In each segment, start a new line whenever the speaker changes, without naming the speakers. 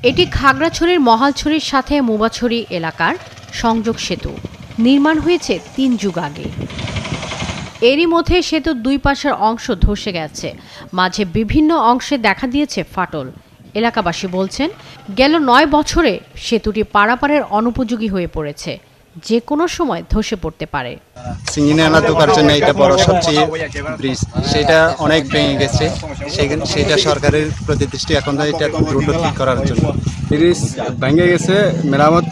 এটি খাগড়াছড়ির মহালছড়ির সাথে মুবাছড়ি এলাকার সংযোগ সেতু। নির্মাণ হয়েছে ৩ যুগ আগে। এরই মধ্যে সেতুর দুই পাশের অংশ ধসে গেছে, মাঝে বিভিন্ন অংশে দেখা দিয়েছে ফাটল। এলাকাবাসী বলছেন, গেল ৯ বছরে সেতুটি পারাপারের অনুপযোগী হয়ে পড়েছে, যে কোনো সময় ধসে পড়তে পারে।
সিঙ্গিনানা দোকার জন্য এটা বড় সবচেয়ে ব্রিজ, সেটা অনেক ভেঙে গেছে। সেটা সরকারের প্রতিদৃষ্টি এখন এটা দ্রুত ঠিক করার জন্য।
ব্রিজ ভেঙে গেছে, মেরামত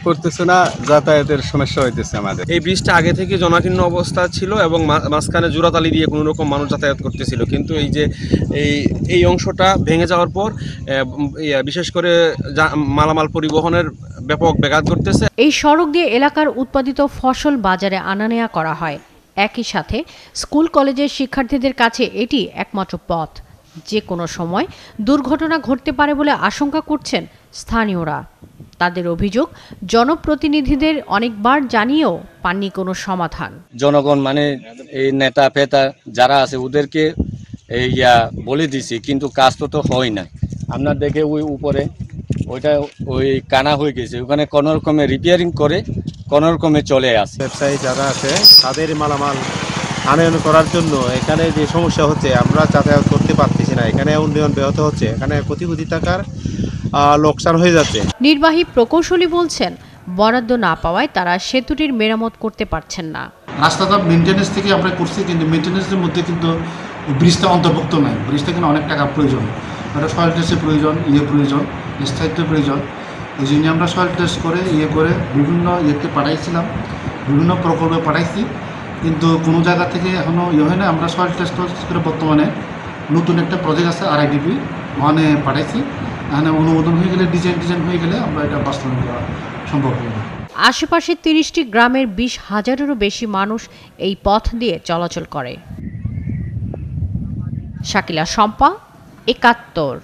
করতেছে না, যাতায়াতের সমস্যা হইতেছে আমাদের।
এই ব্রিজটা আগে থেকে জনাকীর্ণ অবস্থা ছিল এবং মাঝখানে জোড়াতালি দিয়ে কোনো রকম মানুষ যাতায়াত করতেছিল, কিন্তু এই অংশটা ভেঙে যাওয়ার পর বিশেষ করে মালামাল পরিবহনের ব্যাপক ব্যাঘাত ঘটতেছে।
এই সড়ক দিয়ে এলাকার উৎপাদিত ফসল বাজারে আনা নেওয়া করা হয়। একই সাথে স্কুল কলেজের শিক্ষার্থীদের কাছে এটি একমাত্র পথ। যে কোনো সময় দুর্ঘটনা ঘটতে পারে বলে আশঙ্কা করছেন স্থানীয়রা। তাদের অভিযোগ, জনপ্রতিনিধিদের অনেকবার জানিয়েও পাননি কোনো সমাধান।
জনগণ মানে এই নেতা ফেতা যারা আছে ওদেরকে বলে দিছি, কিন্তু কাজ তো হয় না। আপনার দেখে ওই উপরে ওই কানা হয়ে গেছে, ওখানে কোনো রকমে রিপেয়ারিং করে কোনো রকমে চলে আসে।
ব্যবসায়ী যারা আছে তাদের মালামাল আনয়ন করার জন্য এখানে যে সমস্যা হচ্ছে, আমরা যাতায়াত করতে পারতেছি না, এখানে উন্নয়ন ব্যাহত হচ্ছে, এখানে কোটি কোটি টাকার লোকসান হয়ে যাচ্ছে।
নির্বাহী প্রকৌশলী বলছেন, বরাদ্দ না পাওয়ায় তারা সেতুটির মেরামত করতে পারছেন না।
রাস্তাটা মেনটেন্যান্স থেকে আমরা করছি, কিন্তু মেনটেন্যান্সের মধ্যে কিন্তু ব্রিজটা অন্তর্ভুক্ত নয়। ব্রিজটা কিন্তু অনেক টাকা প্রয়োজন, ওটা সয়েল টেস্টের প্রয়োজন, প্রয়োজন, স্থায়িত্বের প্রয়োজন। এই জন্য আমরা সয়েল টেস্ট করে করে বিভিন্ন পাঠাইছিলাম, বিভিন্ন প্রকল্পে পাঠাইছি, কিন্তু কোনো জায়গা থেকে এখনও হয় না। আমরা সয়েল টেস্ট করে বর্তমানে নতুন একটা প্রজেক্ট আছে RIDP, ওখানে পাঠাইছি। এখানে অনুমোদন হয়ে গেলে, ডিজাইন হয়ে গেলে আমরা এটা বাস্তবায়ন করা সম্ভব হবে।
আশেপাশে ৩০টি গ্রামের ২০,০০০-এরও বেশি মানুষ এই পথ দিয়ে চলাচল করে। শাকিলা শম্পা, ৭১।